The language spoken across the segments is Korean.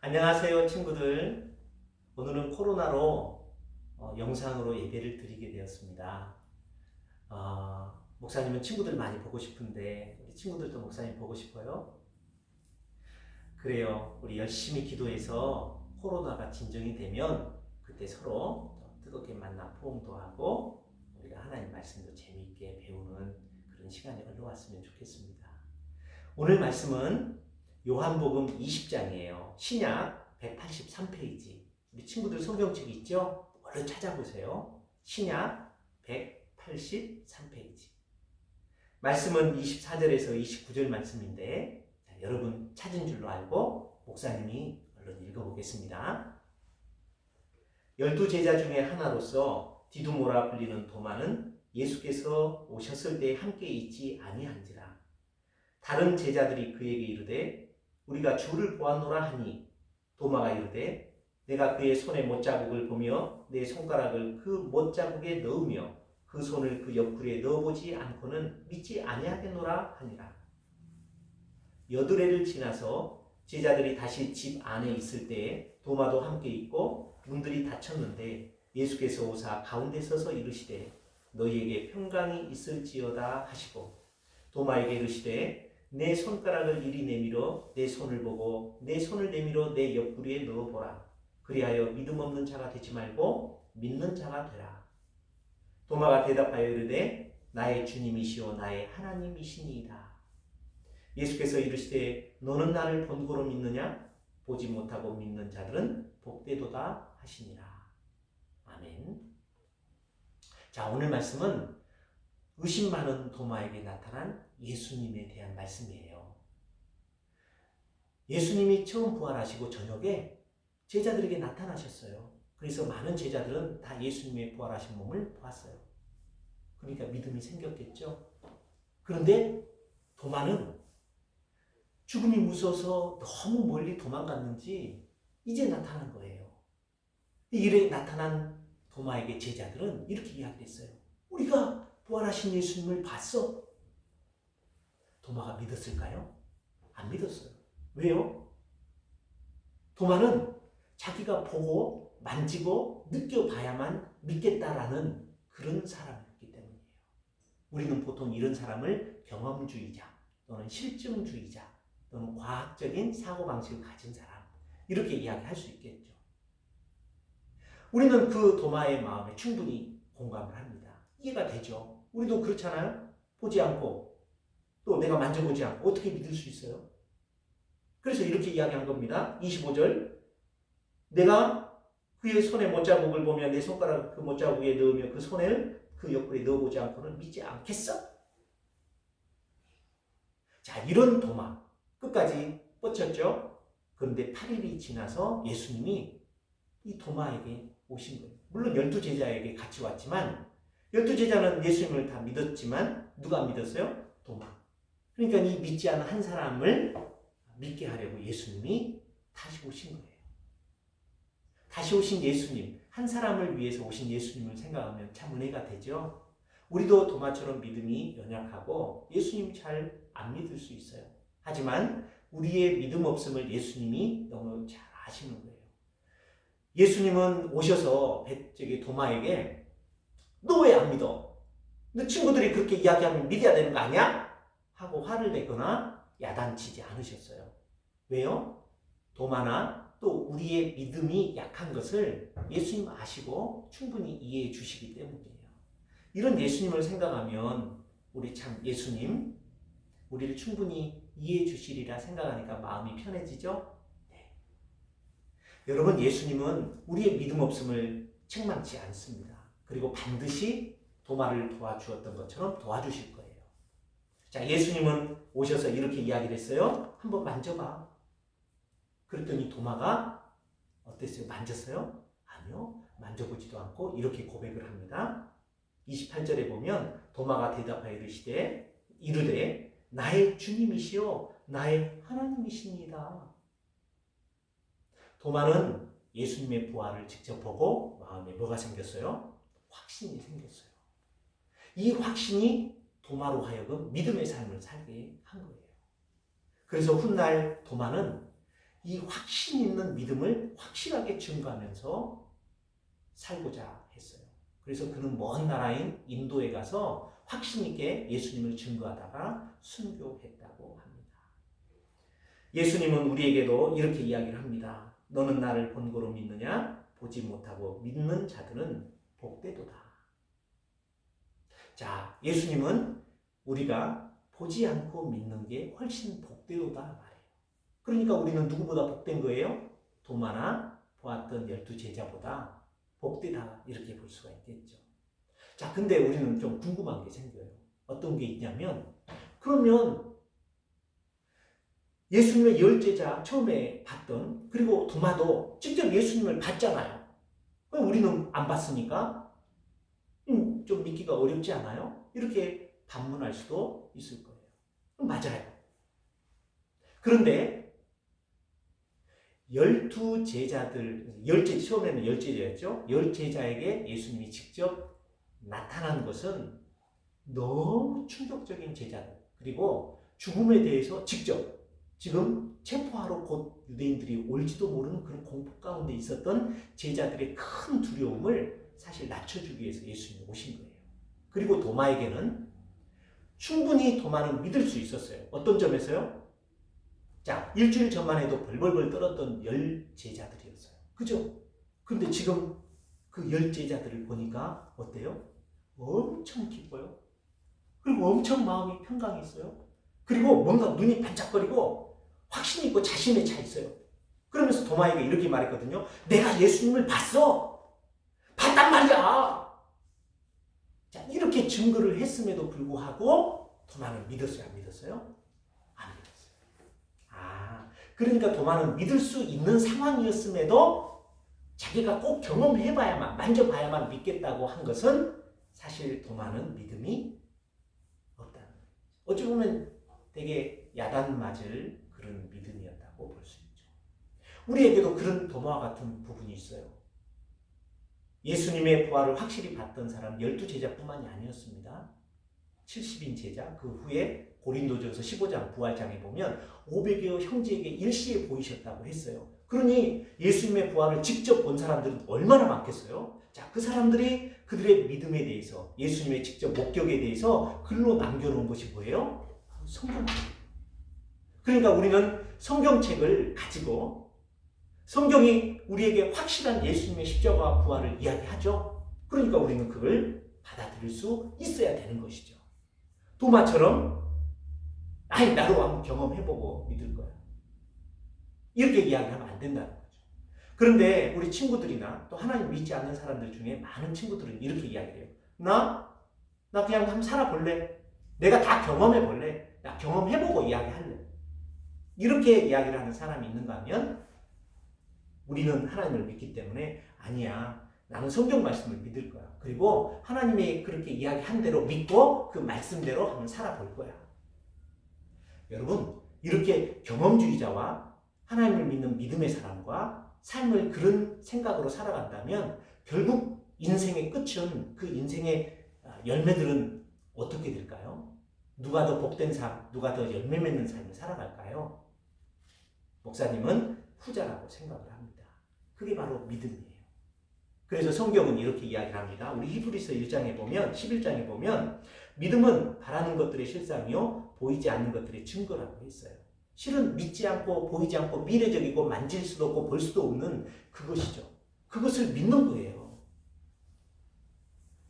안녕하세요, 친구들. 오늘은 코로나로 영상으로 예배를 드리게 되었습니다. 목사님은 친구들 많이 보고 싶은데 우리 친구들도 목사님 보고 싶어요? 그래요. 우리 열심히 기도해서 코로나가 진정이 되면 그때 서로 더 뜨겁게 만나 포옹도 하고 우리가 하나님 말씀도 재미있게 배우는 그런 시간이 흘러왔으면 좋겠습니다. 오늘 말씀은 요한복음 20장이에요. 신약 183페이지. 우리 친구들 성경책 있죠? 얼른 찾아보세요. 신약 183페이지. 말씀은 24절에서 29절 말씀인데 여러분 찾은 줄로 알고 목사님이 얼른 읽어보겠습니다. 12제자 중에 하나로서 디두모라 불리는 도마는 예수께서 오셨을 때 함께 있지 아니한지라. 다른 제자들이 그에게 이르되 우리가 주를 보았노라 하니 도마가 이르되 내가 그의 손에 못자국을 보며 내 손가락을 그 못자국에 넣으며 그 손을 그 옆구리에 넣어보지 않고는 믿지 아니하겠노라 하니라. 여드레를 지나서 제자들이 다시 집 안에 있을 때에 도마도 함께 있고 문들이 닫혔는데 예수께서 오사 가운데 서서 이르시되 너희에게 평강이 있을지어다 하시고 도마에게 이르시되 내 손가락을 이리 내밀어 내 손을 보고 내 손을 내밀어 내 옆구리에 넣어보라. 그리하여 믿음 없는 자가 되지 말고 믿는 자가 되라. 도마가 대답하여 이르되 나의 주님이시오 나의 하나님이시니이다. 예수께서 이르시되 너는 나를 본고로 믿느냐? 보지 못하고 믿는 자들은 복되도다 하시니라. 아멘. 자, 오늘 말씀은 의심 많은 도마에게 나타난 예수님에 대한 말씀이에요. 예수님이 처음 부활하시고 저녁에 제자들에게 나타나셨어요. 그래서 많은 제자들은 다 예수님의 부활하신 몸을 보았어요. 그러니까 믿음이 생겼겠죠. 그런데 도마는 죽음이 무서워서 너무 멀리 도망갔는지 이제 나타난 거예요. 이래 나타난 도마에게 제자들은 이렇게 이야기했어요. 우리가 부활하신 예수님을 봤어. 도마가 믿었을까요? 안 믿었어요. 왜요? 도마는 자기가 보고 만지고 느껴봐야만 믿겠다라는 그런 사람이었기 때문이에요. 우리는 보통 이런 사람을 경험주의자 또는 실증주의자 또는 과학적인 사고방식을 가진 사람 이렇게 이야기할 수 있겠죠. 우리는 그 도마의 마음에 충분히 공감을 합니다. 이해가 되죠. 우리도 그렇잖아요. 보지 않고 또 내가 만져보지 않고 어떻게 믿을 수 있어요? 그래서 이렇게 이야기한 겁니다. 25절 내가 그의 손에 못자국을 보며 내 손가락 그 못자국에 넣으며 그 손을 그 옆구리에 넣어보지 않고는 믿지 않겠어? 자, 이런 도마 끝까지 뻗쳤죠. 그런데 8일이 지나서 예수님이 이 도마에게 오신 거예요. 물론 12제자에게 같이 왔지만 12제자는 예수님을 다 믿었지만 누가 믿었어요? 도마. 그러니까 이 믿지 않은 한 사람을 믿게 하려고 예수님이 다시 오신 거예요. 다시 오신 예수님, 한 사람을 위해서 오신 예수님을 생각하면 참 은혜가 되죠. 우리도 도마처럼 믿음이 연약하고 예수님 잘 안 믿을 수 있어요. 하지만 우리의 믿음 없음을 예수님이 너무 잘 아시는 거예요. 예수님은 오셔서 도마에게 너 왜 안 믿어? 너 친구들이 그렇게 이야기하면 믿어야 되는 거 아니야? 하고 화를 내거나 야단치지 않으셨어요. 왜요? 도마나 또 우리의 믿음이 약한 것을 예수님 아시고 충분히 이해해 주시기 때문이에요. 이런 예수님을 생각하면 우리 참 예수님 우리를 충분히 이해해 주시리라 생각하니까 마음이 편해지죠? 네. 여러분 예수님은 우리의 믿음 없음을 책망치 않습니다. 그리고 반드시 도마를 도와주었던 것처럼 도와주실 거예요. 자, 예수님은 오셔서 이렇게 이야기를 했어요. 한번 만져봐. 그랬더니 도마가 어땠어요? 만졌어요? 아니요. 만져보지도 않고 이렇게 고백을 합니다. 28절에 보면 도마가 대답하여 이르되 나의 주님이시요 나의 하나님이십니다. 도마는 예수님의 부활을 직접 보고 마음에 뭐가 생겼어요? 확신이 생겼어요. 이 확신이 도마로 하여금 믿음의 삶을 살게 한 거예요. 그래서 훗날 도마는 이 확신 있는 믿음을 확실하게 증거하면서 살고자 했어요. 그래서 그는 먼 나라인 인도에 가서 확신 있게 예수님을 증거하다가 순교했다고 합니다. 예수님은 우리에게도 이렇게 이야기를 합니다. 너는 나를 본고로 믿느냐? 보지 못하고 믿는 자들은 복되도다. 자, 예수님은 우리가 보지 않고 믿는 게 훨씬 복되도다 말이에요. 그러니까 우리는 누구보다 복된 거예요? 도마나 보았던 12 제자보다 복되다 이렇게 볼 수가 있겠죠. 자, 근데 우리는 좀 궁금한 게 생겨요. 어떤 게 있냐면 그러면 예수님의 10제자 처음에 봤던 그리고 도마도 직접 예수님을 봤잖아요. 왜 우리는 안 봤으니까 좀 믿기가 어렵지 않아요? 이렇게 반문할 수도 있을 거예요. 맞아요. 그런데 12 제자들, 처음에는 10제자였죠. 10제자에게 예수님이 직접 나타난 것은 너무 충격적인 제자들, 그리고 죽음에 대해서 직접 지금 체포하러 곧 유대인들이 올지도 모르는 그런 공포 가운데 있었던 제자들의 큰 두려움을 사실 낮춰주기 위해서 예수님이 오신 거예요. 그리고 도마에게는 충분히 도마는 믿을 수 있었어요. 어떤 점에서요? 자, 일주일 전만 해도 벌벌벌 떨었던 10 제자들이었어요. 그죠? 근데 지금 그 10 제자들을 보니까 어때요? 엄청 기뻐요. 그리고 엄청 마음이 평강했어요. 그리고 뭔가 눈이 반짝거리고 확신 있고 자신에 차 있어요. 그러면서 도마에게 이렇게 말했거든요. 내가 예수님을 봤어. 봤단 말이야. 자, 이렇게 증거를 했음에도 불구하고 도마는 믿었어요? 안 믿었어요? 안 믿었어요. 아, 그러니까 도마는 믿을 수 있는 상황이었음에도 자기가 꼭 경험해봐야만, 만져봐야만 믿겠다고 한 것은 사실 도마는 믿음이 없다는 거예요. 어찌 보면 되게 야단 맞을 그런 믿음이었다고 볼 수 있죠. 우리에게도 그런 도마와 같은 부분이 있어요. 예수님의 부활을 확실히 봤던 사람 12 제자뿐만이 아니었습니다. 70인 제자, 그 후에 고린도전서 15장 부활장에 보면 500여 형제에게 일시에 보이셨다고 했어요. 그러니 예수님의 부활을 직접 본 사람들은 얼마나 많겠어요? 자, 그 사람들이 그들의 믿음에 대해서, 예수님의 직접 목격에 대해서 글로 남겨놓은 것이 뭐예요? 성경책. 그러니까 우리는 성경책을 가지고 성경이 우리에게 확실한 예수님의 십자가와 부활을 이야기하죠. 그러니까 우리는 그걸 받아들일 수 있어야 되는 것이죠. 도마처럼 아니 나로 한번 경험해보고 믿을 거야. 이렇게 이야기하면 안 된다는 거죠. 그런데 우리 친구들이나 또 하나님 믿지 않는 사람들 중에 많은 친구들은 이렇게 이야기를 해요. 나 그냥 한번 살아볼래. 내가 다 경험해볼래. 나 경험해보고 이야기할래. 이렇게 이야기를 하는 사람이 있는가 하면 우리는 하나님을 믿기 때문에 아니야. 나는 성경 말씀을 믿을 거야. 그리고 하나님이 그렇게 이야기한 대로 믿고 그 말씀대로 한번 살아볼 거야. 여러분, 이렇게 경험주의자와 하나님을 믿는 믿음의 사람과 삶을 그런 생각으로 살아간다면 결국 인생의 끝은, 그 인생의 열매들은 어떻게 될까요? 누가 더 복된 삶, 누가 더 열매 맺는 삶을 살아갈까요? 목사님은 후자라고 생각을 합니다. 그게 바로 믿음이에요. 그래서 성경은 이렇게 이야기합니다. 우리 히브리서 1장에 보면, 11장에 보면 믿음은 바라는 것들의 실상이요 보이지 않는 것들의 증거라고 했어요. 실은 믿지 않고 보이지 않고 미래적이고 만질 수도 없고 볼 수도 없는 그것이죠. 그것을 믿는 거예요.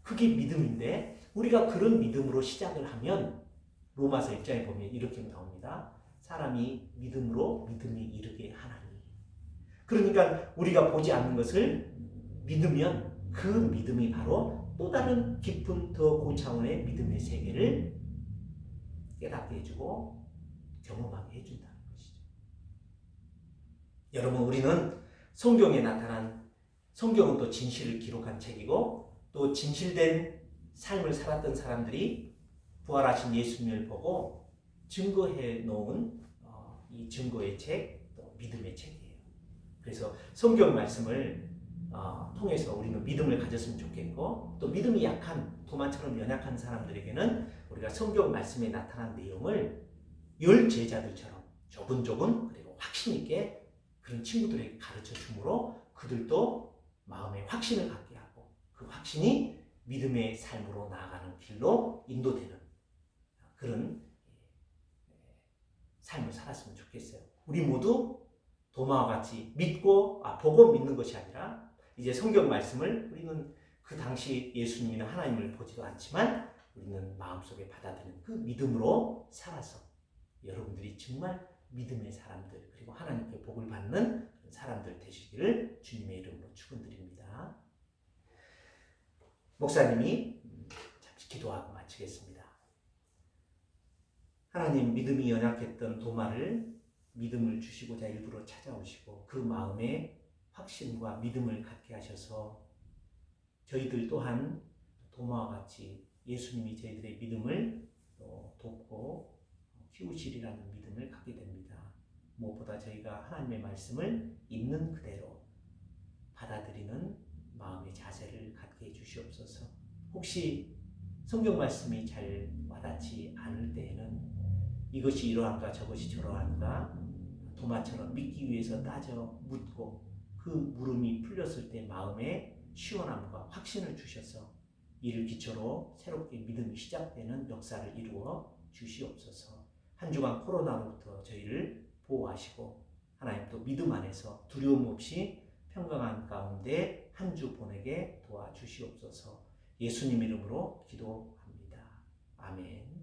그게 믿음인데 우리가 그런 믿음으로 시작을 하면 로마서 1장에 보면 이렇게 나옵니다. 사람이 믿음으로 믿음이 이르게 하나니. 그러니까 우리가 보지 않는 것을 믿으면 그 믿음이 바로 또 다른 깊은 더 고차원의 믿음의 세계를 깨닫게 해주고 경험하게 해준다는 것이죠. 여러분, 우리는 성경에 나타난, 성경은 또 진실을 기록한 책이고 또 진실된 삶을 살았던 사람들이 부활하신 예수님을 보고 증거해 놓은 이 증거의 책, 또 믿음의 책이에요. 그래서 성경 말씀을 통해서 우리는 믿음을 가졌으면 좋겠고 또 믿음이 약한, 도마처럼 연약한 사람들에게는 우리가 성경 말씀에 나타난 내용을 10 제자들처럼 조근조근 그리고 확신 있게 그런 친구들에게 가르쳐 주므로 그들도 마음의 확신을 갖게 하고 그 확신이 믿음의 삶으로 나아가는 길로 인도되는 그런 삶을 살았으면 좋겠어요. 우리 모두 도마와 같이 믿고 보고 믿는 것이 아니라 이제 성경 말씀을 우리는 그 당시 예수님이나 하나님을 보지도 않지만 우리는 마음속에 받아들이는 그 믿음으로 살아서 여러분들이 정말 믿음의 사람들 그리고 하나님께 복을 받는 사람들 되시기를 주님의 이름으로 축원드립니다. 목사님이 잠시 기도하고 마치겠습니다. 하나님, 믿음이 연약했던 도마를 믿음을 주시고자 일부러 찾아오시고 그 마음에 확신과 믿음을 갖게 하셔서 저희들 또한 도마와 같이 예수님이 저희들의 믿음을 돕고 키우시리라는 믿음을 갖게 됩니다. 무엇보다 저희가 하나님의 말씀을 있는 그대로 받아들이는 마음의 자세를 갖게 해주시옵소서. 혹시 성경 말씀이 잘 와닿지 않을 때에는 이것이 이러한가 저것이 저러한가 도마처럼 믿기 위해서 따져 묻고 그 물음이 풀렸을 때 마음에 시원함과 확신을 주셔서 이를 기초로 새롭게 믿음이 시작되는 역사를 이루어 주시옵소서. 한 주간 코로나로부터 저희를 보호하시고 하나님 또 믿음 안에서 두려움 없이 평강한 가운데 한 주 보내게 도와주시옵소서. 예수님 이름으로 기도합니다. 아멘.